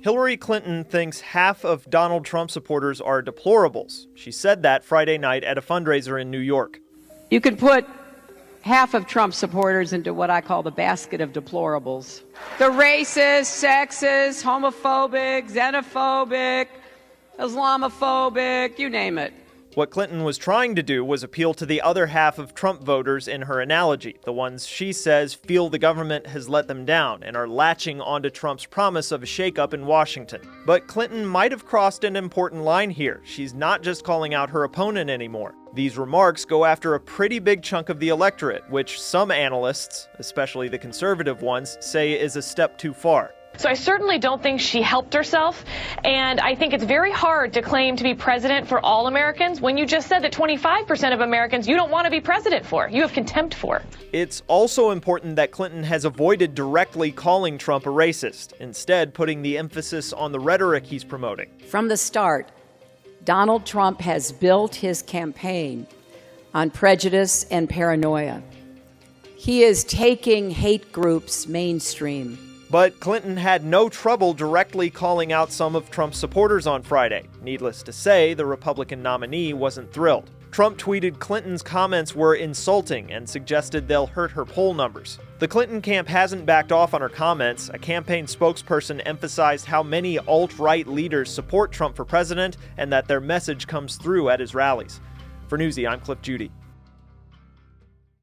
Hillary Clinton thinks half of Donald Trump supporters are deplorables. She said that Friday night at a fundraiser in New York. You can put half of Trump supporters into what I call the basket of deplorables. The racist, sexist, homophobic, xenophobic, Islamophobic, you name it. What Clinton was trying to do was appeal to the other half of Trump voters in her analogy, the ones she says feel the government has let them down and are latching onto Trump's promise of a shakeup in Washington. But Clinton might have crossed an important line here. She's not just calling out her opponent anymore. These remarks go after a pretty big chunk of the electorate, which some analysts, especially the conservative ones, say is a step too far. So I certainly don't think she helped herself, and I think it's very hard to claim to be president for all Americans when you just said that 25% of Americans you don't want to be president for, you have contempt for. It's also important that Clinton has avoided directly calling Trump a racist, instead putting the emphasis on the rhetoric he's promoting. From the start, Donald Trump has built his campaign on prejudice and paranoia. He is taking hate groups mainstream. But Clinton had no trouble directly calling out some of Trump's supporters on Friday. Needless to say, the Republican nominee wasn't thrilled. Trump tweeted Clinton's comments were insulting and suggested they'll hurt her poll numbers. The Clinton camp hasn't backed off on her comments. A campaign spokesperson emphasized how many alt-right leaders support Trump for president and that their message comes through at his rallies. For Newsy, I'm Cliff Judy.